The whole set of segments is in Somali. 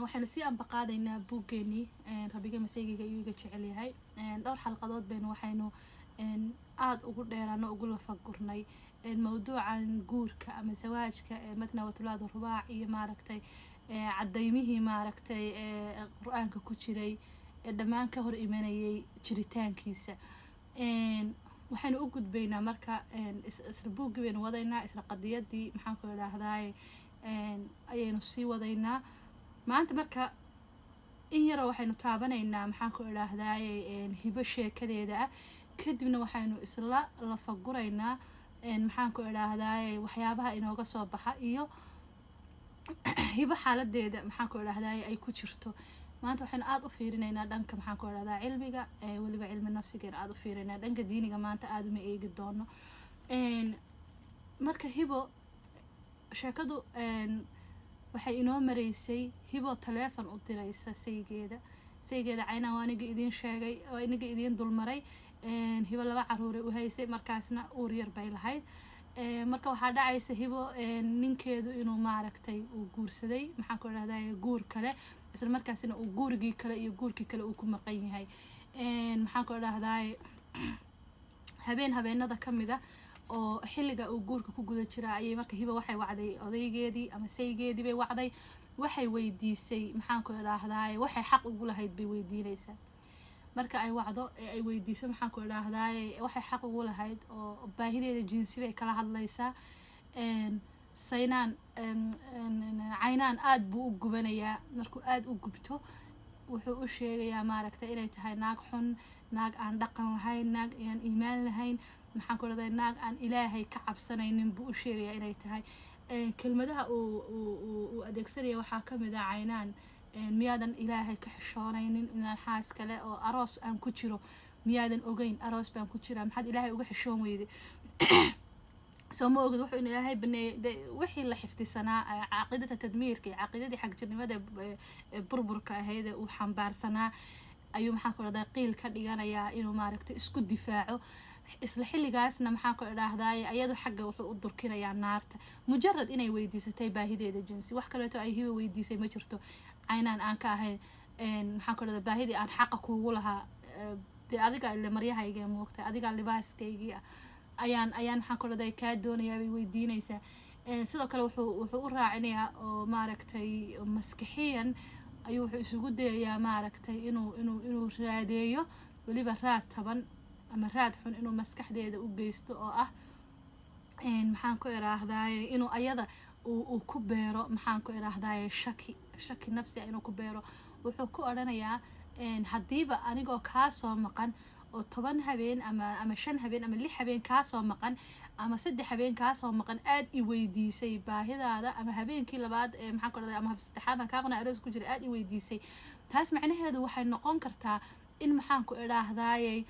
waxaynu sii ambaqaadaynaa buuggeennii rabiga masaygiga iyuu iga jecel yahay dhowr xalqadood baynu waxaynu aada ugu dheeraano ugu lafagurnay mawduucan guurka ama zawaajka matna watulaad rubaac iyo maaragtay cadaymihii maaragtay qur-aanka ku jiray dhammaan ka hor imanayay jiritaankiisa waxaynu u gudbaynaa marka isla buuggii baynu wadaynaa isla qadiyadii maxaan ku idhaahdaay ayaynu sii wadaynaa maanta marka in yaroo waxaynu taabanaynaa maxaan ku idhaahdaay hibo sheekadeeda ah kadibna waxaynu isla lafaguraynaa maxaan ku idhaahdaay waxyaabaha inooga soo baxa iyo hibo xaaladeeda maxaan ku idhaahdaay ay ku jirto maanta waxaynu aada u fiirinaynaa dhanka maxaan ku idhahdaa cilmiga weliba cilmi nafsigeena aada u fiirinaa dhanka diiniga maanta aada uma eegi doono marka hibo sheekadu waxay inoo maraysay hibo taleefon u diraysa saygeeda caynaan waa aniga idiin sheegay oo iniga idiin dulmaray hibo 2 caruuray u haysay markaasna uur yar bay lahayd marka waxaa dhacaysa hibo ninkeedu inuu maaragtay uu guursaday maxaan ku idhahdaa guur kale isla markaasina uu guurigii kale iyo guurkii kale uu ku maqan yahay maxaan ku idhahdaa habeenada ka mid ah oo xilliga uu guurka ku guda jira ayay marka hibo waxay wacday odaygeedii ama saygeedii bay wacday waxay weydiisay maxaan ku idhaahdaa waxay xaq ugu lahayd bay weydiinaysaa marka ay wacdo ay weydiiso maxaan ku idhaahdaa waxay xaq ugu lahayd oo baahideeda jinsi bay kala hadlaysaa saynaan caynaan aada buu u gubanayaa markuu aada u gubto wuxuu u sheegayaa maaragtay inay tahay naag xun naag aan dhaqan lahayn naag aan iimaan lahayn maxaan ku idhahdaa naag aan ilaahay ka cabsanaynin buu u sheegayaa inay tahay kelmadaha uu adeegsanaya waxaa ka mid ah caynaan miyaadan ilaahay ka xishoonaynin inaan xaas kale oo aroos aan ku jiro miyaadan ogeyn aroos baan ku jiraa maxaad ilaahay uga xishoon weyday soo ma ogid wuxuu in ilaahay baneeyay wixii la xifdisanaa caaqidada tadmiirka iyo caaqidadii xagjirnimada burburka ahayd uu xambaarsanaa ayuu maxaan ku idhahdaa qiil ka dhiganayaa inuu maaragtay isku difaaco isla xilligaasna maxaan ku idhaahdaay ayadu xagga wuxuu u durkinayaa naarta mujarad inay weydiisatay baahideeda jinsi wax kaleeto ay hibo weydiisay ma jirto caynaan aan ka ahayn maxaan ku idhahdaa baahidii aan xaqa kuugu lahaa dee adiga ile maryahayga moogtay adiga libaaskaygii ayaan maxaan ku idhahdaa kaa doonayaa bay weydiinaysaa sidoo kale wuxuu u raacinayaa oo maaragtay maskixiyan ayuu wuxuu isugu dayayaa maaragtay inuu raadeeyo weliba raad taban ama raad xun inuu maskaxdeeda u geysto oo ah maxaan ku idhaahdaay inuu ayada uu ku beero maxaan ku idhaahdaay shaki nafsi inuu ku beero wuxuu ku odhanayaa haddiiba anigoo kaa soo maqan oo 10 habeen ama 5 habeen ama 6 habeen kaa soo maqan ama 3 habeen kaa soo maqan aad i weydiisay baahidaada ama habeenkii labaad maxaan ku idhahdaa ama saddexaad aan kaa qana aroos ku jira aad i weydiisay taas macnaheedu waxay noqon kartaa in maxaan ku idhaahdaay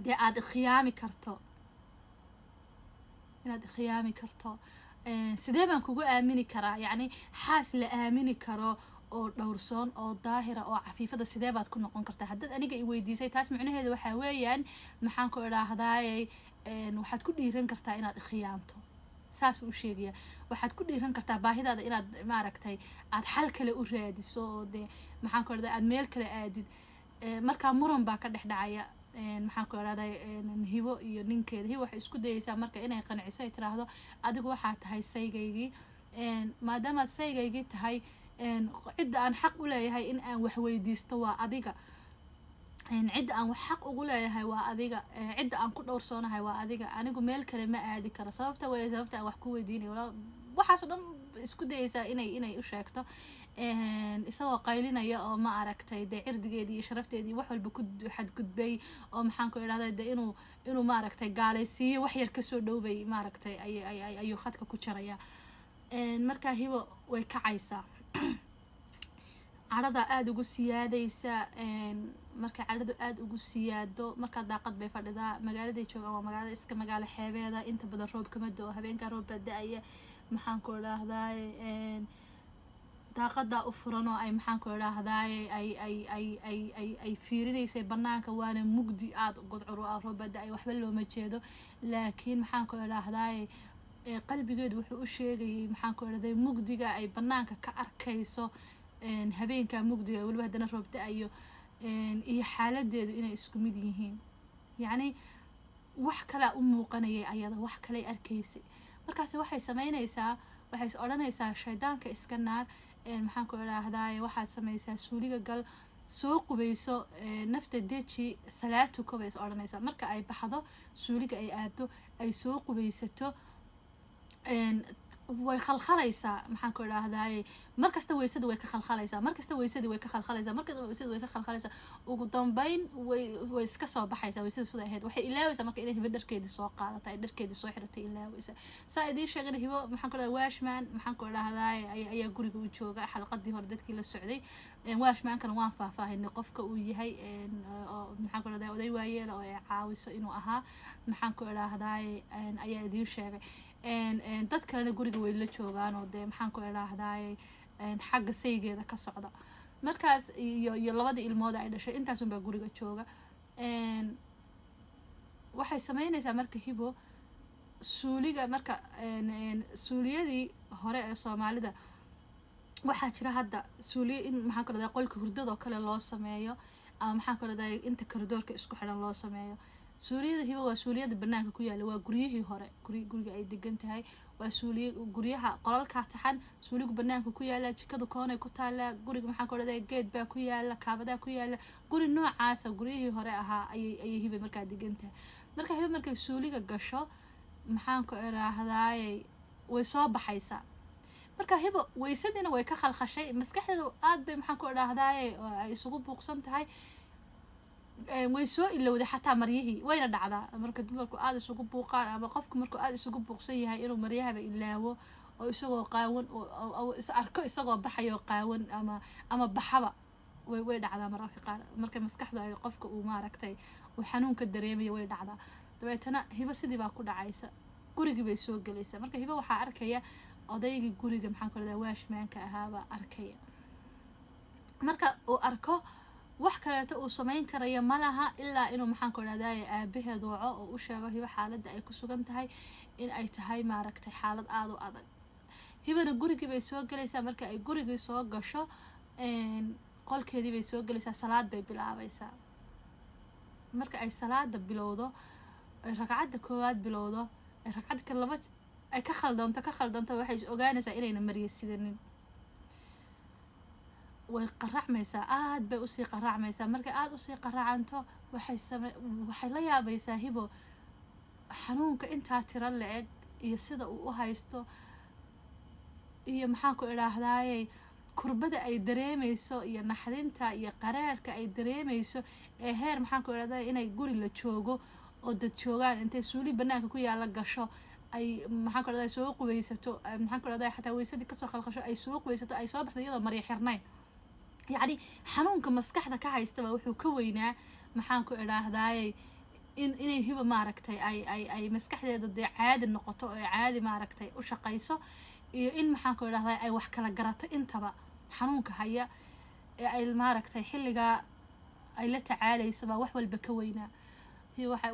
dee aada khiyaami karto inaad khiyaami karto sidee baan kugu aamini karaa yacni xaas la aamini karo oo dhowrsoon oo daahira oo cafiifada sidee baad ku noqon kartaa haddaad aniga i weydiisay taas macnaheedu waxaa weeyaan maxaan ku idhaahdaay waxaad ku dhiiran kartaa inaad khiyaanto saas buu u sheegayaa waxaad ku dhiiran kartaa baahidaada inaad maaragtay aad xal kale u raadiso oo dee maxaan ku idhahdaa aad meel kale aadid markaa muran baa ka dhex dhacaya maxaan ku idhahdaa hibo iyo ninkeeda hibo waxay isku dayaysaa marka inay qanciso ay tiraahdo adigu waxaa tahay saygaygii maadaamaad saygaygii tahay cidda aan xaq u leeyahay in aan wax weydiisto waa adiga cidda aan wax xaq ugu leeyahay waa adiga cidda aan ku dhowrsoonahay waa adiga anigu meel kale ma aadi karo sababta aan wax ku weydiinayo waxaasoo dhan isku dayaysaa inay u sheegto isagoo qaylinaya oo ma aragtay dee cirdigeedii iyo sharafteedii wax walba ku xadgudbay oo maxaan ku idhahdaa dee inuu maaragtay gaalaysiiyo wax yar kasoo dhowbay maaragtay ayuu khadka ku jaraya markaa hibo way kacaysaa cadhada aada ugu siyaadaysa markay cadhadu aada ugu siyaado markaa daaqad bay fadhidaa magaaladay joogaan waa magaalada iska magaalo xeebeeda inta badan roob kama do habeenkaa roob baa da-aya maxaan ku idhaahdaay daaqadaa u furan oo ay maxaan ku idhaahdaay ay fiirinaysay banaanka waana mugdi aada godcur ah roob baa da-ay waxba looma jeedo laakiin maxaan ku idhaahdaay qalbigeedu wuxuu u sheegayay maxaan ku idhahday mugdiga ay banaanka ka arkayso habeenka mugdiga weliba haddana roob da-ayo iyo xaaladeedu inay isku mid yihiin yacni wax kalaa u muuqanayay ayada wax kaley arkaysay markaasi waxay sameynaysaa waxay is odhanaysaa shaydaanka iska naar maxaan ku idhaahdaay waxaad samaysaa suuliga gal soo qubayso nafta deji salaad tuko bay is odhanaysaa marka ay baxdo suuliga ay aado ay soo qubaysato way khalkhalaysaa maxaan ku idhaahdaay markasta weysada way ka khalkhalaysaa markasta weysadii way ka khalkhalaysaa markasta weysada way ka khalkhalaysaa ugu dambeyn way iska soo baxaysaa weysada sida ahayd waxay ilaawaysaa marka inay hibo dharkeedii soo qaadato ay dharkeedii soo xiratay ilaawaysaa saa idiin sheegana hibo maxaan ku idhahdaa washman maxaan ku idhaahdaay ayaa guriga u jooga xalqadii hore dadkii la socday washmankana waan faahfaahinay qofka uu yahay maxaan ku idhahdaa oday waayeela oo ay caawiso inuu ahaa maxaan ku idhaahdaay ayaa idiin sheegay dad kalena guriga way la joogaan oo dee maxaan ku idhaahdaay xagga saygeeda ka socda markaas iyo labadii ilmood ay dhashay intaasunbaa guriga jooga waxay sameynaysaa marka hibo suuliga marka suuliyadii hore ee soomaalida waxaa jira hadda suuliyo in maxaan ku idhahdaa qolka hurdadoo kale loo sameeyo ama maxaan ku idhahdaa inta koridoorka isku xidhan loo sameeyo suuliyada hibo waa suuliyada banaanka ku yaala waa guryihii hore guriga ay degan tahay waa suuliya guryaha qolalkaa taxan suuligu banaanka ku yaala jikadu koonay ku taala guriga maxaan ku idhahdaa geed baa ku yaala kaabadaa ku yaala guri noocaasa guryihii hore ahaa ayay hibe markaa degan tahay marka hibe markay suuliga gasho maxaan ku idhaahdaayey way soo baxaysaa marka hibo weysadiina way ka khalkhashay maskaxdeedu aad bay maxaan ku idhaahdaayey ay isugu buuqsan tahay way soo ilowday xataa maryihii wayna dhacdaa marka dumarku aada isugu buuqaan ama qofku markuu aada isugu buuqsan yahay inuu maryahaba ilaawo oo isagoo qaawan oo is arko isagoo baxayo qaawan ama baxaba way dhacdaa mararka qaar marka maskaxdu ay qofka uu maaragtay uu xanuunka dareemayo way dhacdaa dabeetana hibo sidii baa ku dhacaysa gurigii bay soo gelaysaa marka hibo waxaa arkaya odaygii guriga maxaan ku idhahdaa washmaanka ahaabaa arkaya marka uu arko wax kaleeto uu samayn karaya ma laha ilaa inuu maxaan ku idhahdaay aabaheed waco oo u sheego hibo xaaladda ay ku sugan tahay in ay tahay maaragtay xaalad aada u adag hibana gurigii bay soo gelaysaa marka ay gurigii soo gasho qolkeedii bay soo gelaysaa salaad bay bilaabaysaa marka ay salaada bilowdo ay ragcadda koowaad bilowdo ay ragcadda ka laba ay ka khaldanto waxay is ogaanaysaa inayna marya sidanin way qaracmaysaa aad bay usii qaracmaysaa markay aada usii qaracanto waxay la yaabaysaa hibo xanuunka intaa tiro la-eg iyo sida uu u haysto iyo maxaan ku idhaahdaayey kurbada ay dareemayso iyo naxdinta iyo qaraarka ay dareemayso ee heer maxaan ku idhahdaay inay guri la joogo oo dad joogaan intay suuli banaanka ku yaala gasho ay maxaan ku idhahdaay soo qubaysato maxaan ku idhahdaay xataa weysadii kasoo khalkhasho ay soo qubaysato ay soo baxdo iyadoo marya xirnayn yacni xanuunka maskaxda ka haystaba wuxuu ka weynaa maxaan ku idhaahdaayey inay hiba maaragtay ay maskaxdeedu dee caadi noqoto oo caadi maaragtay u shaqayso iyo in maxaan ku idhahdaay ay wax kala garato intaba xanuunka haya ee ay maaragtay xilligaa ay la tacaalayso baa wax walba ka weynaa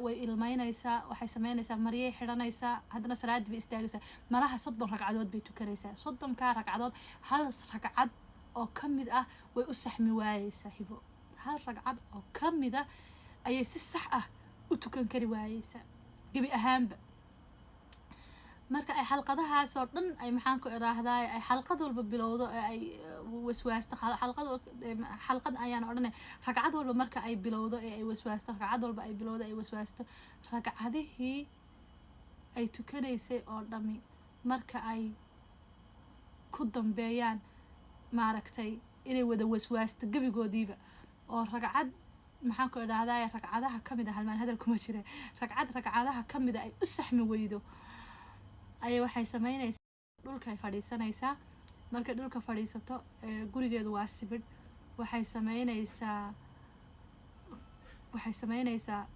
way ilmeynaysaa waxay sameynaysaa maryay xidhanaysaa haddana salaadii bay istaagaysaa malaha 30 ragcadood bay tukanaysaa 30kaa ragcadood hal ragcad oo ka mid ah way u saxmi waayeysaa hibo hal ragcad oo ka mid ah ayay si sax ah u tukan kari waayeysaa gebi ahaanba marka ay xalqadahaasoo dhan ay maxaan ku idhaahdaay ay xalqad walba bilowdo ee ay waswaasto xalqad ayaan odhanay ragcad walba marka ay bilowdo ee ay waswaasto ragcad walba ay bilowdo ay waswaasto ragcadihii ay tukanaysay oo dhami marka ay ku dambeeyaan maaragtay inay wada waswaasto gebigoodiiba oo ragcad maxaan ku idhaahdaay ragcadaha ka mid ah halmaan hadal kuma jira ragcadaha ka mid ah ay u saxmi weydo ayay waxay sameynaysaa dhulka ay fadhiisanaysaa markay dhulka fadhiisato gurigeedu waa sibidh waxay sameynaysaa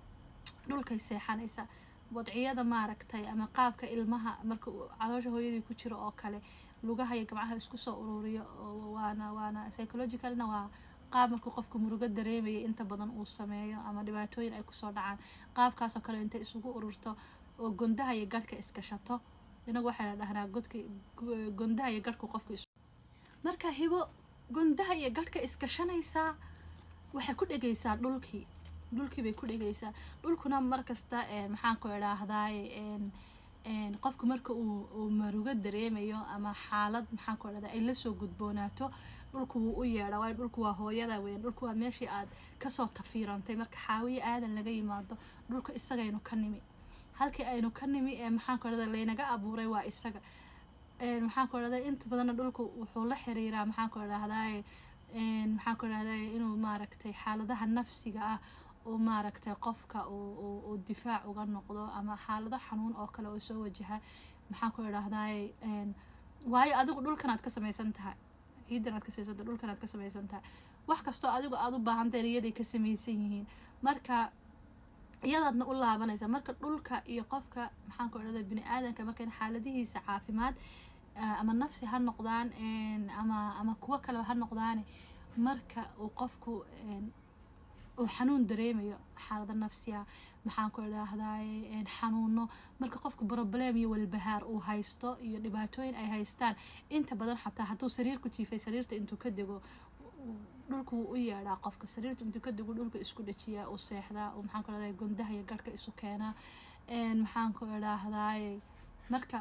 dhulkay seexanaysaa wadciyada maaragtay ama qaabka ilmaha marka caloosha hooyadii ku jiro oo kale lugaha iyo gabcaha isku soo ururiyo waana psychologicalna waa qaab markuu qofku murugo dareemaya inta badan uu sameeyo ama dhibaatooyin ay kusoo dhacaan qaabkaasoo kale intay isugu ururto oo gondaha iyo garhka iskashato inagu waxayna dhahnaa godka gondaha iyo gadhku qofka marka hibo gondaha iyo gadhka iskashanaysaa waxay ku dhegaysaa dhulkii bay ku dhegaysaa. dhulkuna markasta maxaan ku idhaahdaay qofku marka uu maruga dareemayo ama xaalad maxaan ku idhahdaa ay la soo gudboonaato dhulku wuu u yeedhaa. waayo dhulku waa hooyada weyn, dhulku waa meeshii aad kasoo tafiirantay. marka xaawiye aadan laga yimaado dhulka isagaynu ka nimi, halkii aynu ka nimi maxaan ku idhahdaa laynaga abuuray waa isaga. maxaan ku idhahdaa inta badanna dhulku wuxuu la xiriiraa maxaan ku idhahdaay maxaan ku idhahdaay inuu maaragtay xaaladaha nafsiga ah oo maaragtay qofka uu difaac uga noqdo ama xaalado xanuun oo kale oo soo wajaha. maxaan ku idhahdaay waayo adigu dhulkan aad ka samaysan tahay, ciidan aad ka samaysan tahay, dhulkan aad ka samaysan tahay. wax kastoo adigu aad u baahantahay iyaday ka samaysan yihiin. marka iyadaadna u laabanaysa. marka dhulka iyo qofka maxaan ku idhahdaa bini aadanka marka xaaladihiisa caafimaad ama nafsi ha noqdaan ama kuwo kale ha noqdaan, marka uu qofku uu xanuun dareemayo xaalada nafsiya maxaan ku idhaahdaay xanuuno, marka qofku problem iyo walbahaar uu haysto iyo dhibaatooyin ay haystaan, inta badan xataa hadduu sariir ku jiifay sariirta intuu ka dego dhulku wuu u yeedhaa qofka. sariirta intuu ka dego dhulka isku dhajiyaa, uu seexdaa, uu maxaan ku idhahdaay gondaha iyo gadhka isu keenaa. maxaan ku idhaahdaay marka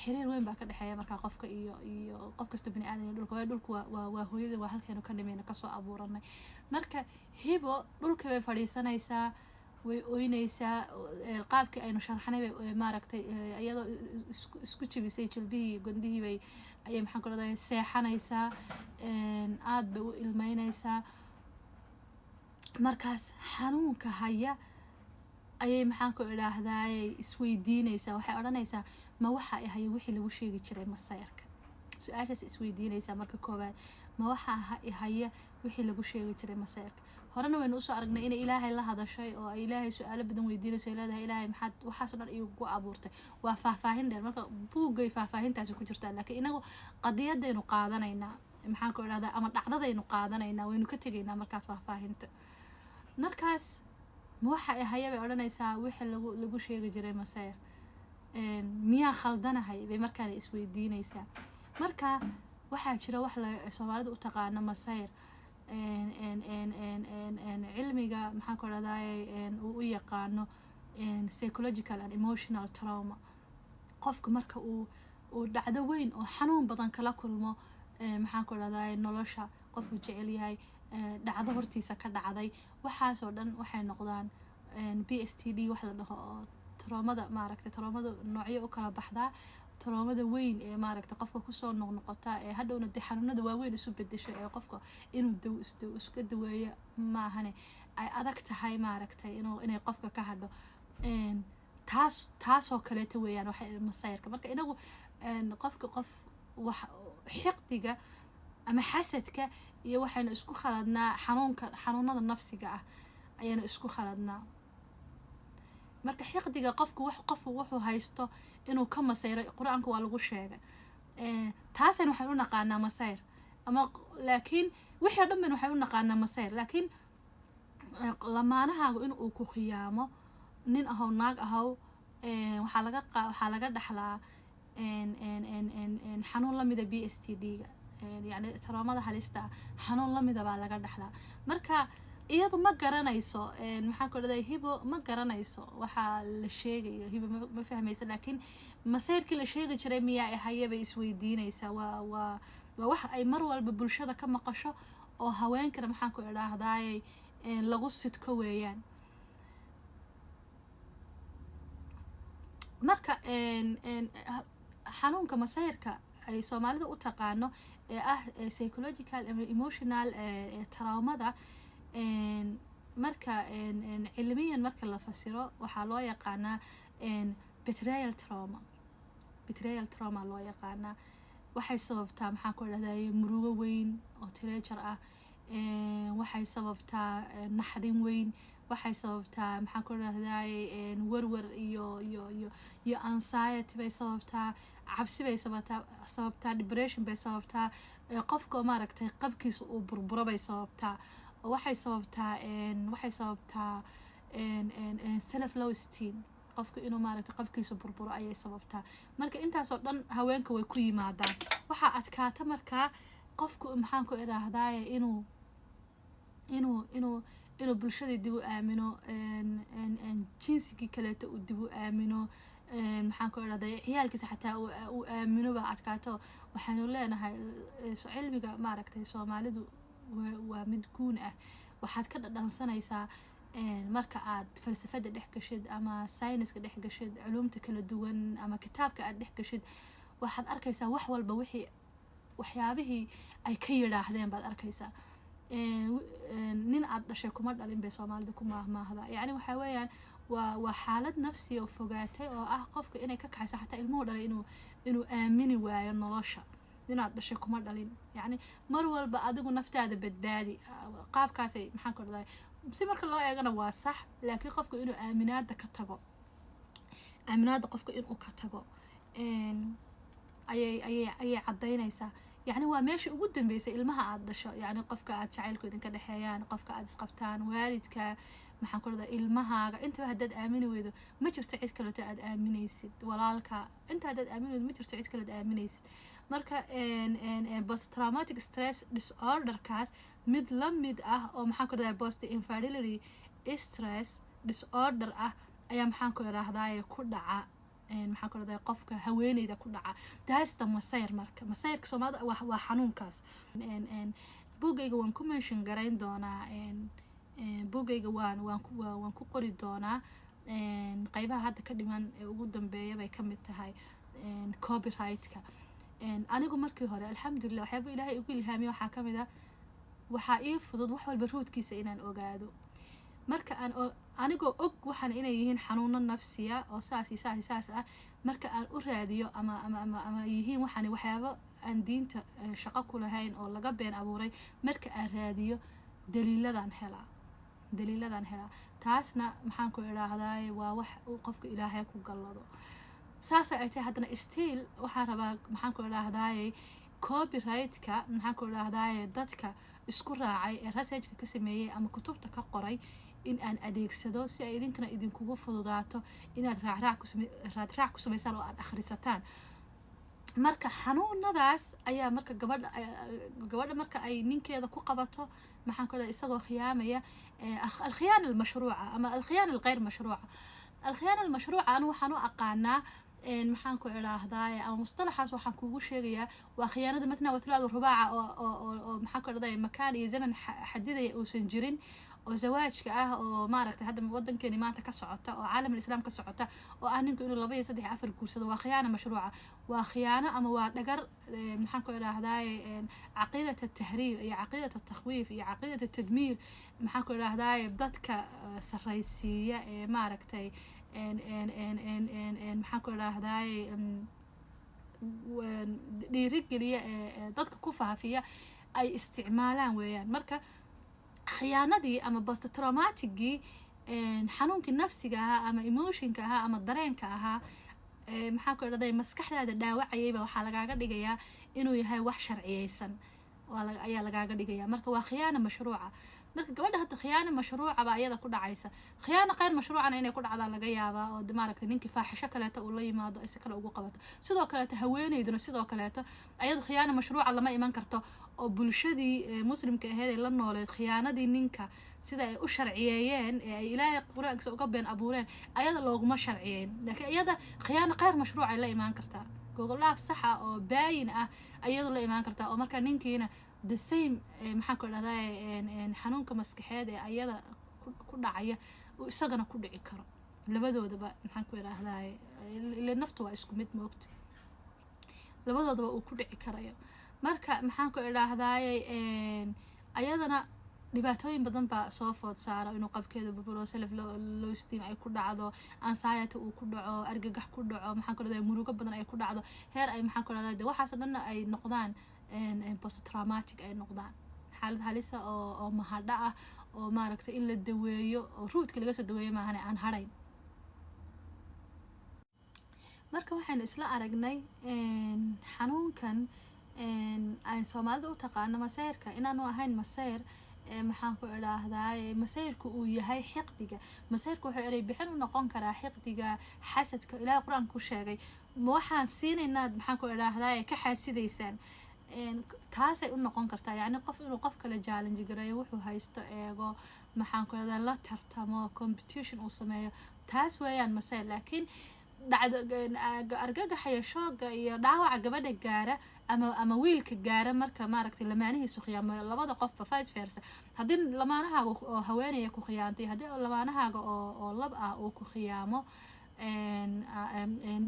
xiriir weyn baa ka dhexeeya marka qofka iyo qof kasta bini aadan iyo dhulka. waayo dhulku waa hooyada, waa halkeenu ka nimeyna kasoo abuuranay. marka hibo dhulka bay fadhiisanaysaa, way oynaysaa. qaabkii aynu sharxanay bay maaragtay iyadoo isku jibisay jilbihii gondihii bay ayay maxaan ku idhahdaa seexanaysaa, aad bay u ilmeynaysaa. markaas xanuunka haya ayay maxaan ku idhaahdaay isweydiinaysaa. waxay odhanaysaa ma waxa ay haya wixii lagu sheegi jiray masayrka. su-aashaas isweydiinaysaa marka koowaad, ma waxa haya wixii lagu sheegi jiray masayrka. horena waynu usoo aragnay inay ilaahay la hadashay oo ay ilaahay su-aalo badan weydiinayso. ay leedahay ilaahay maxaad waxaasoo dhan igu abuurtay. waa faahfaahin dheer, marka buuggay faahfaahintaasi ku jirtaa. laakiin inagu qadiyadaynu qaadanaynaa maxaan ku idhahdaa ama dhacdadaynu qaadanaynaa, waynu ka tegaynaa markaa faahfaahinta. markaas ma waxa ay haya bay odhanaysaa wixii lagu sheegi jiray masayr. miyaa khaldanahay bay markaana isweydiinaysaa. marka waxaa jira wax soomaalida u taqaano masayr, cilmiga maxaan ku idhahdaay uu u yaqaano psychological and emotional trauma. qofka marka uu dhacdo weyn oo xanuun badan kala kulmo maxaan ku idhahdaay nolosha, qofku jecel yahay, dhacdo hortiisa ka dhacday, waxaasoo dhan waxay noqdaan PTSD wax la dhaho. oo traumada maaragtay traumada noocyo u kala baxdaa. traumada weyn ee maaragtay qofka kusoo noqnoqota ee hadhowna dee xanuunada waaweyn isu bedesho ee qofka inuu iska daweeyo maahane ay adag tahay maaragtay inay qofka ka hadho. taasoo kaleeta weeyaan waxay masayrka. marka inagu qofka qof wax xiqdiga ama xasadka iyo waxaynu isku khaladnaa xanuunada nafsiga ah ayaynu isku khaladnaa. marka xiqdiga qofku wuxuu haysto inuu ka masayro qur-aanka waa lagu sheegay. taasayna waxay u naqaanaa masayr ama laakiin wixii dhan ban waxay u naqaanaa masayr. laakiin lamaanahaagu inuu ku khiyaamo, nin ahow naag ahow, waxaa laga dhaxlaa xanuun lamida PTSD-ga, yani traumada halista xanuun lamida baa laga dhaxlaa. marka iyadu ma garanayso maxaan ku idhahdaa hibo ma garanayso waxaa la sheegayo. hibo ma fahmayso. laakiin masayrkii la sheegi jiray miyaa ahaya bay isweydiinaysaa. waa wax ay mar walba bulshada ka maqasho oo haweenkana maxaan ku idhaahdaay lagu sidko weeyaan. marka xanuunka masayrka ay soomaalida u taqaano ee ah psychological ama emotional traumada, marka cilmiyan marka la fasiro waxaa loo yaqaanaa betrayal trauma loo yaqaanaa. waxay sababtaa maxaan ku idhahdaay murugo weyn oo teenager ah, waxay sababtaa naxdin weyn, waxay sababtaa maxaan ku idhahdaay warwar iyo anxiety bay sababtaa, cabsi bay sababtaa depression bay sababtaa, qofka maaragtay qabkiisa uu burburo bay sababtaa. waxay sababtaa self low esteem qofka inuu maaragtay qabkiisa burburo ayay sababtaa. marka intaasoo dhan haweenka way ku yimaadaan. waxaa adkaata markaa qofku maxaan ku idhaahdaaye inuu bulshadii dib u aamino, jinsigii kaleeto uu dib u aamino, maxaan ku idhahday ciyaalkiisa xataa uu aamino baa adkaato. waxaanu leenahay cilmiga maaragtay Soomaalidu waa mid guun ah. waxaad ka dhadhansanaysaa marka aad falsafada dhex gashid ama sayniska dhex gashid, culuumta kala duwan ama kitaabka aad dhex gashid, waxaad arkaysaa wax walba waxyaabihii ay ka yidhaahdeen baad arkaysaa. nin aad dhashay kuma dhalin bay Soomaalidu ku maahmaahda. yacni waxaa weeyaan waa xaalad nafsi oo fogaatay oo ah qofka inay ka kaxayso xataa ilmuhu dhalay inuu aamini waayo nolosha. inaad dhashay kuma dhalin, yacni mar walba adigu naftaada badbaadi. qaabkaasay maxaan ku dhahday si marka loo eegana waa sax, laakiin qofka inuu aaminaada ka tago, aaminaada qofka inuu ka tago ayay caddaynaysaa. yacni waa meesha ugu dambeysay ilmaha aad dhasho, yacni qofka aad jacaylku idinka dhexeeyaan, qofka aad isqabtaan, waalidka, maxaan ku dhahdaa ilmahaaga. intaba haddaad aamini weydo ma jirto cid kaleeto aad aaminaysid. walaalka inta haddaad aamini weydo ma jirto cid kaleed aaminaysid. marka post traumatic stress disorderkaas mid la mid ah oo maxaan ku dhahdaa post infertility stress disorder ah ayaa maxaan ku idhaahdaaye ku dhaca maxaan ku dhahdaa qofka haweeneyda ku dhaca. daasta masayr. marka masayrka Soomaalida waa xanuunkaas. buugayga waan ku mention garayn doonaa, buugayga waan ku qori doonaa. qaybaha hadda ka dhiman ee ugu dambeeya bay ka mid tahay copyrightka. anigu markii hore alxamdulilah waxyaaba ilaahay igu ilhaamiya waxaa ka mid ah, waxaa ii fudud wax walba ruudkiisa inaan ogaado. marka anigoo og waxaan inay yihiin xanuuno nafsiya oo saas ah, marka aan u raadiyo ama yihiin waxaan waxyaabo aan diinta shaqo ku lahayn oo laga been abuuray, marka aan raadiyo daliiladaan helaa. taasna maxaan ku idhaahdaaye waa wax uu qofka ilaahay ku gallado. saas ay tahay haddana still waxaan rabaa maxaan ku idhaahdaaye copyrightka, maxaan ku idhaahdaaye dadka isku raacay ee researchka ka sameeyey ama kutubta ka qoray in aan adeegsado si ay idinkana idinkugu fududaato inaad raadraac ku samaysaan oo aad akhrisataan. marka xanuunadaas ayaa marka gabadha marka ay ninkeeda ku qabato maxaan ku idhahdaa isagoo khiyaamaya alkhiyaana almashruuca ama alkhiyaana alghayr mashruuca. alkhiyaana almashruuca anu waxaan u aqaanaa maxaan ku idhaahdaaye ama mustalaxaas waxaan kugu sheegayaa waa khiyaanada matnaa watlaadu rubaaca oo maxaan ku idhahdaa makaan iyo zaman xadidaya uusan jirin, oo zawaajka ah oo maaragtay hadda wadankeeni maanta ka socota oo caalam islaam ka socota oo ah ninku inuu 2 iyo 3 iyo 4 guursado. waa khiyaano mashruuca, waa khiyaano ama waa dhagar maxaan ku idhaahdaaye caqiidat atahriib iyo caqiidat atakhwiif iyo caqiidat atadmiir maxaan ku idhaahdaaye dadka saraysiiya ee maaragtay maxaan ku idhaahdaaye dhiirigeliya ee dadka ku faafiya ay isticmaalaan weeyaan. marka khiyaanadii ama post traumaticgii xanuunkii nafsiga ahaa ama emotionka ahaa ama dareenka ahaa maxaan ku idhahday maskaxdaada dhaawacayayba waxaa lagaaga dhigayaa inuu yahay wax sharciyeysan ayaa lagaaga dhigayaa. marka waa khiyaano mashruuca. marka gabadha hadda khiyaano mashruuca baa iyada ku dhacaysa. khiyaano qayr mashruucana inay ku dhacdaa laga yaabaa oo maaragtay ninkii faaxisho kaleeto uu la yimaado ay si kale ugu qabato. sidoo kaleeto haweeneyduna sidoo kaleeto ayadu khiyaano mashruuca lama iman karto oo bulshadii muslimka ahayd ee la nooleed khiyaanadii ninka sida ay u sharciyeeyeen ee ay ilaahay quraankiisa uga been abuureen ayada looguma sharciyeyn, laakiin iyada khiyaano qayr mashruuc ay la imaan kartaa. gogolaaf saxa oo baayin ah ayadu la imaan kartaa oo marka ninkiina the same maxaan ku idhahdaa xanuunka maskaxeed ee ayada ku dhacaya uu isagana ku dhici karo. labadoodaba maxaan ku idhahdaa ile naftu waa isku mid moogto, labadoodaba uu ku dhici karayo. marka maxaan ku idhaahdaaye ayadana dhibaatooyin badan baa soo food saara, inuu qabkeeda burburo, self low esteem ay ku dhacdo, anxiety uu ku dhaco, argagax ku dhaco, maxaan ku idhahdaa murugo badan ay ku dhacdo, heer ay maxaan ku idhahdaa waxaas oo dhan ay noqdaan post traumatic ay noqdaan xaalad halisa oo mahadha ah oo maaragtay in la daweeyo oo ruudka laga soo daweeyo maahane aan harayn. marka waxaynu isla aragnay xanuunkan ay Soomaalida u taqaano masayrka inaanu ahayn masayr maxaan ku idhaahdaa masayrku uu yahay xiqdiga masayrku wuxuu erey bixin u noqon karaa xiqdiga xasadka ilaahay qur-aanka ku sheegay ma waxaan siinaynaa maxaan ku idhaahdaa ka xaasidaysaan taasay u noqon kartaa yacni qof inuu qof kale challenge gareeyo wuxuu haysto eego maxaan ku idhahdaa la tartamo competition uu sameeyo taas weeyaan masayr laakiin argagaxaya shooga iyo dhaawaca gabadha gaara ama wiilka gaara marka maaragtay lamaanihiisu khiyaamo labada qofba vice versa haddii lamaanahaaga oo haweenaya ku khiyaanto iyo haddii lamaanahaaga oo lab ah uu ku khiyaamo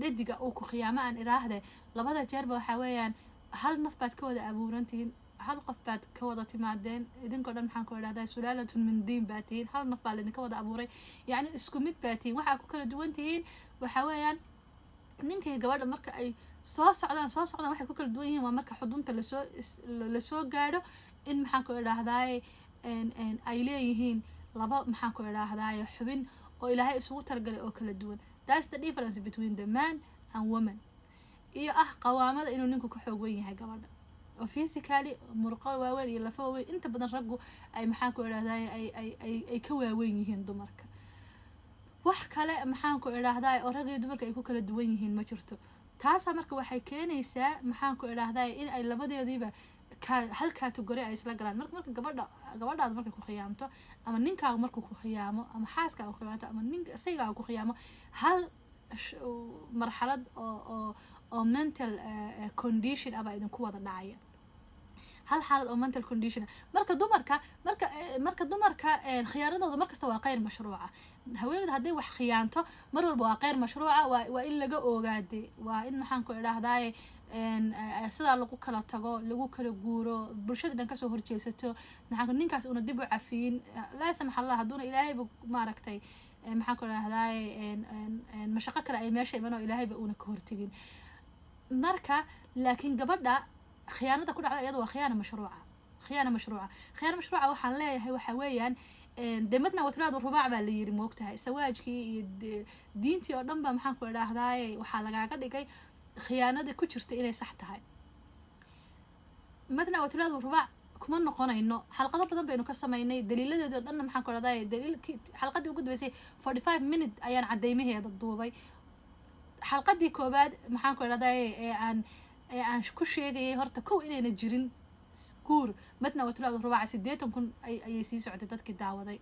dhediga uu ku khiyaamo aan iraahde labada jeerba waxaa weeyaan hal naf baad ka wada abuurantihiin hal qof baad ka wada timaadeen idinkoo dhan maxaan ku idhahdaa sulaalatun min diin baa tihiin hal naf baa laydinka wada abuuray yacni isku mid baa tihiin waxaa ku kala duwan tihiin waxaa weeyaan ninkii gabadha marka ay soo socdaan waxay ku kala duwan yihiin waa marka xudunta lasoo gaadho in maxaan ku idhaahdaay ay leeyihiin laba maxaan ku idhaahdaay xubin oo ilaahay isugu talagalay oo kala duwan that's the difference between the man and woman iyo qawaamada inuu ninku ka xoog weyn yahay gabadha oo physically murqo waaweyn iyo lafo waaweyn inta badan raggu ay maxaan ku idhaahdaay ay ka waaweyn yihiin dumarka wax kale maxaan ku idhaahdaay oo rag iyo dumarka ay ku kala duwan yihiin ma jirto taasaa marka waxay keenaysaa maxaan ku idhaahdaay in ay labadeediiba hal category ay isla galaan marka gabadhaada markay ku khiyaamto ama ninkaaga markuu ku khiyaamo ama xaaskaaga ku khiyaamto ama ninka isagaaga ku khiyaamo hal marxalad oo mental condition aba idinku wada dhacaya hal xaalad oo mental condition marka dumarka khiyaaradooda markasta waa qeyr mashruuca haweeneyda hadday wax khiyaanto mar walba waa qeyr mashruuca waa in laga ogaade waa in maxaan ku idhaahdaay sidaa lagu kala tago lagu kala guuro bulshada dhan kasoo horjeesato maxaan ninkaas una dib u cafiyin laa samax allah hadduuna ilaahayba maaragtay maxaan ku idhaahdaay mashaqo kale ay meesha iman oo ilaahayba una ka hortegin marka laakiin gabadha khiyaanada ku dhacda iyada waa khiyaana mashruuca waxaan leeyahay waxa weeyaan demadna watulaadu rubaac baa la yiri moogtahay sawaajkii iyo diintii oo dhan ba maxaan ku idhaahdaay waxaa lagaaga dhigay khiyaanada ku jirta inay sax tahay madna watulaadu rubaac kuma noqonayno xalqado badan baynu ka samaynay daliiladeeda oo dhanna maxaan ku idhahdaay xalqadii ugu dambeysay 45 minute ayaan cadeymaheeda duubay xalqadii koobaad maxaan ku idhahdaay ee aan ku sheegayay horta kow inayna jirin guur madna watulaadu rubaaca 80,000 ayay sii socday dadkii daawaday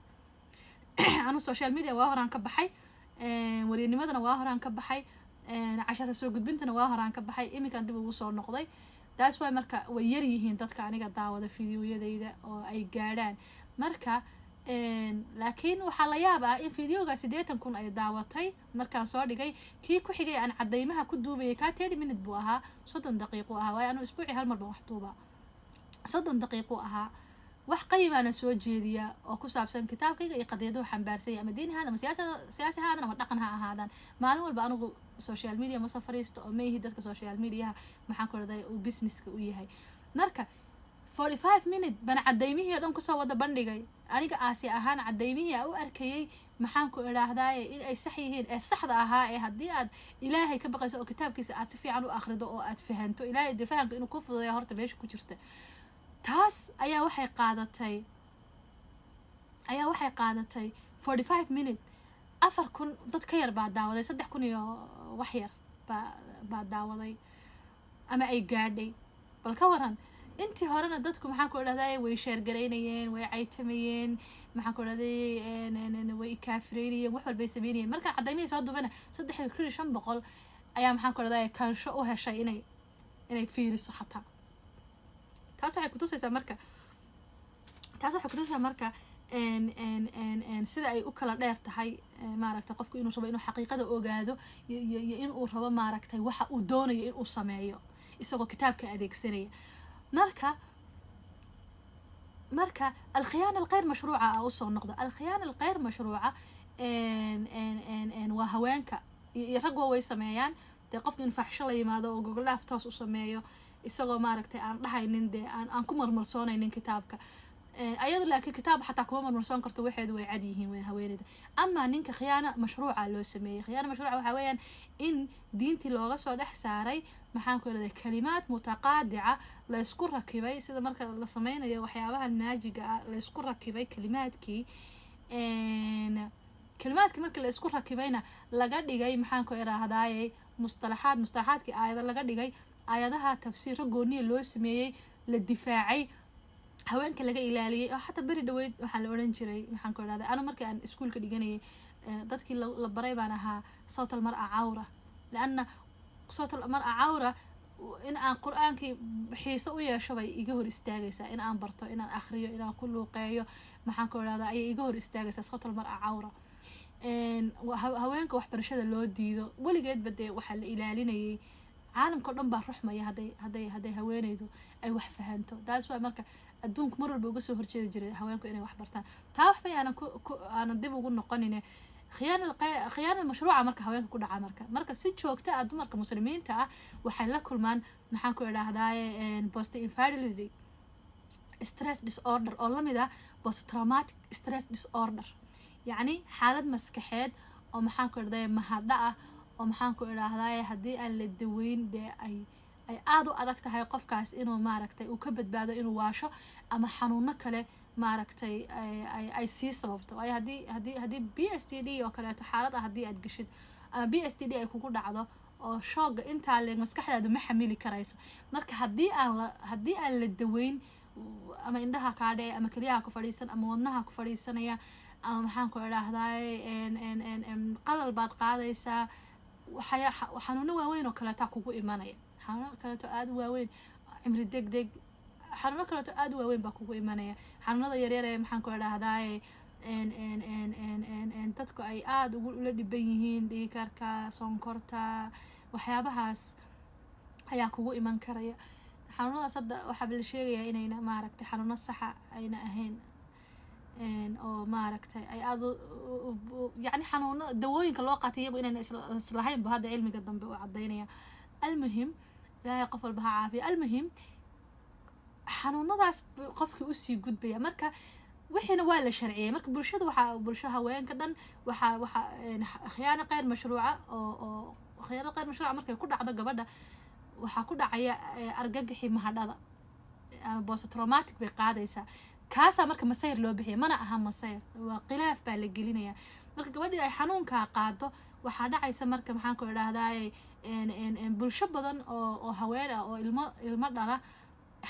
anu social media waa horaan ka baxay wariyanimadana waa horaan ka baxay cashara soo gudbintana waa horaan ka baxay iminkan dib ugu soo noqday taas waa marka way yar yihiin dadka aniga daawada fiidiyoyadayda oo ay gaadhaan marka laakiin waxaa la yaabaa in fiidiyowga 80,000 ay daawatay markaan soo dhigay kii ku xigay aan cadeymaha ku duubayay ka 30 minute buu ahaa 30 daqiiqo ahaa waayo anu isbuuci hal mar baan wax duubaa 30 daqiiqo ahaa wax qayimaana soo jeediya oo ku saabsan kitaabkayga iyo qadiyadaha xambaarsay ama diin ahaan ama siyaasi ahaan ama dhaqan ha ahaadaan maalin walba anigu social media ma soo fariisto oo meehi dadka social media maxaan ku raday uu businesska u yahay marka 45 minute bana cadeymihii oo dhan kusoo wada bandhigay aniga aasi ahaan cadeymihii u arkayay maxaan ku idhaahdaay in ay sax yihiin ee saxda ahaa ee haddii aad ilaahay ka baqayso oo kitaabkiisa aad si fiican u akhrido oo aad fahanto ilaahay fahanka inuu ku fududeeyo horta meesha ku jirta taas ayaa waxay qaadatay 45 minute 4,000 dad ka yar baa daawaday 3,000 iyo wax yar baa daawaday ama ay gaadhay bal ka waran intii horena dadku maxaan ku idhahdaay way sheergaraynayeen way caytamayeen maxaan ku idhahday way kaafireynayeen wax walbay sameynayeen markaan cadeymihii soo duubana 3,500 ayaa maxaan ku idhahdaay kaansho u heshay inay fiiriso xataa taas waxay kutusaysaa marka sida ay u kala dheer tahay maaragtay qofku inuu rabo inuu xaqiiqada ogaado iyo inuu rabo maaragtay waxa uu doonayo inuu sameeyo isagoo kitaabka adeegsanaya marka alkhiyaana alghayr mashruuca usoo noqdo alkhiyaana alghayr mashruuca waa haweenka iyo ragwa way sameeyaan dee qofka in faaxisho la yimaado oo gogol dhaaf toos u sameeyo isagoo maaragtay aan dhahaynin dee aan ku marmarsoonaynin kitaabka ayada laakiin kitaab xataa kuma marmarsoon karto waxeedu way cad yihiin weyn haweeneyda ama ninka khiyaano mashruuca loo sameeyey khiyaano mashruuca waxaa weeyaan in diintii looga soo dhex saaray maxaan ku idhahdaa kalimaad mutaqaadica la isku rakibay sida marka la sameynayo waxyaabahan maajiga ah la isku rakibay kalimaadkii marka la isku rakibayna laga dhigay maxaan ku idhahdaaye mustalaxaadkii aayado laga dhigay aayadaha tafsiiro gooniya loo sameeyey la difaacay haweenka laga ilaaliyay oo xataa beri dhaweyd waxaa la odhan jiray maxaan ku idhahdaa anu markii aan iskuulka dhiganayay dadkii la baray baan ahaa sawt almar'a cawra laanna sawt almar'a cawra in aan qur-aankii xiiso u yeesho bay iga hor istaagaysaa in aan barto inaan akhriyo inaan ku luuqeeyo maxaan ku idhahdaa ayay iga hor istaagaysaa sawt almar'a cawra haweenka waxbarashada loo diido weligeedba dee waxaa la ilaalinayay caalamka o dhan baa ruxmaya hadday haweeneydu ay wax fahanto taas waa marka adduunku mar walba uga soo horjeedi jiray haweenku inay wax bartaan taa waxbay aanan dib ugu noqonine khiyaana mashruuca marka haweenka ku dhaca marka si joogta ah dumarka muslimiinta ah waxay la kulmaan maxaan ku idhahdaaye post infertility stress disorder oo lamid ah post traumatic stress disorder yacni xaalad maskaxeed oo maxaan ku idhahdaye mahadha ah oo maxaan ku idhahdaaye haddii aan la daweyn dee ay aada u adag tahay qofkaas inuu maaragtay uu ka badbaado inuu waasho ama xanuuno kale maaragtay ay sii sababto waayo haddii b s t d oo kaleeto xaalad ah haddii aad geshid ama b s t d ay kugu dhacdo oo shooga intaa leeg maskaxdaadu ma xamili karayso marka haddii aan la daweyn ama indhaha kaa dhece ama keliyaha ku fadhiisan ama wadnaha ku fadhiisanaya ama maxaan ku idhahdaaye qalal baad qaadaysaa xanuuno waaweyn oo kaleetaa kugu imanaya xanuuno kaleeto aada u waaweyn cimri degdeg xanuuno kaleeto aada u waaweyn baa kugu imanaya xanuunada yaryar ee maxaan ku idhahdaaye dadku ay aada ula dhiban yihiin dhiigkarka sonkorta waxyaabahaas ayaa kugu iman karaya xanuunadaas hadda waxaaba la sheegayaa inayna maaragtay xanuuno saxa ayna ahayn oo maaragtay ay aada yacni xanuuno dawooyinka loo qaatay iyagu inayna islahaynba hadda cilmiga dambe uu caddaynaya almuhim ilaahay qof walba ha caafiya almuhim xanuunadaas qofkii usii gudbaya marka wixiina waa la sharciyey marka bulsho haweenka dhan waxaa khiyaano qeyr mashruuca oo khiyaano qeyr mashruuca markay ku dhacdo gabadha waxaa ku dhacaya argagixii mahadhada post traumatic bay qaadaysaa kaasaa marka masayr loo bixiya mana aha masayr waa khilaaf baa la gelinaya marka gabadhii ay xanuunkaa qaado waxaa dhacaysa marka maxaan ku idhahdaaye bulsho badan oo haween ah oo ilmo dhala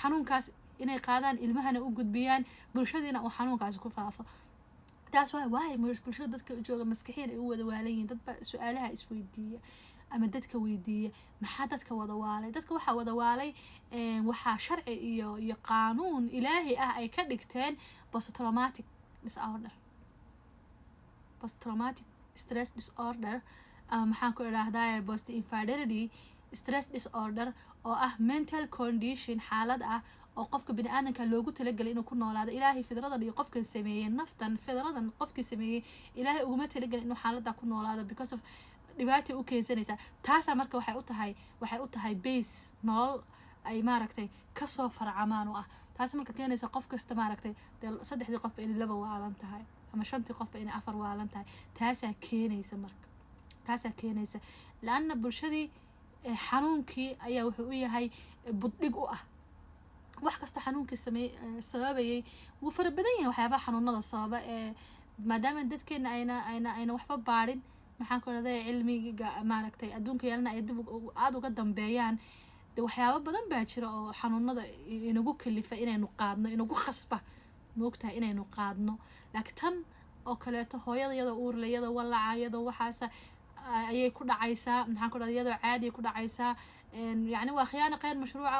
xanuunkaas inay qaadaan ilmahana u gudbiyaan bulshadiina uu xanuunkaasi ku faafo taas waay bulshada dadka jooga maskaxiin ay u wada waalan yihiin dadba su-aalaha isweydiiya ama dadka weydiiya maxaa dadka wada waalay dadka waxaa wada waalay waxaa sharci iyo qaanuun ilaahi ah ay ka dhigteen post traumatic stress disorder ama maxaan ku idhaahdaa post infertility stress disorder oo ah mental condition xaalad ah oo qofka bini aadanka loogu talagelay inuu ku noolaado ilaahay fidradan iyo qofkan sameeyey naftan fidradan qofkii sameeyey ilaahay uguma talagelin inuu xaalada ku noolaado because of dhibaata u keensanaysaa taasaa marka waxay u tahay base nolol ay maaragtay kasoo farcamaan u ah taas marka keenaysa qof kasta maaragtay dee 3 qofba inay 2 waalan tahay ama 5 qofba inay 4 waalan tahay taasaa keenaysa laanna bulshadii xanuunkii ayaa wuxuu u yahay buddhig u ah wax kasta xanuunkii sababayay wuu fara badan yahay waxyaabaha xanuunada sababa maadaama dadkeena ayna waxba baadhin maxaan ku idhahdaa cilmiga maaragtay adduunka yaalana ay dib aada uga dambeeyaan de waxyaabo badan baa jira oo xanuunada inagu kalifa inaynu qaadno inagu khasba moogtahay inaynu qaadno laakiin tan oo kaleeto hooyada iyadoo uurle iyadoo walaca iyadoo waxaasa ayay ku dhacaysaa maxaan ku idhahdaa iyadoo caadiya ku dhacaysaa yacni waa khiyaano qeyr mashruuca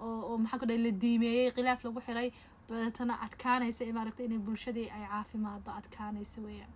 oo maxaan ku idhahdaa la diimeeyey khilaaf lagu xiray dabeetana adkaanaysa maaragtay inay bulshadii ay caafimaaddo adkaanaysa weeyaan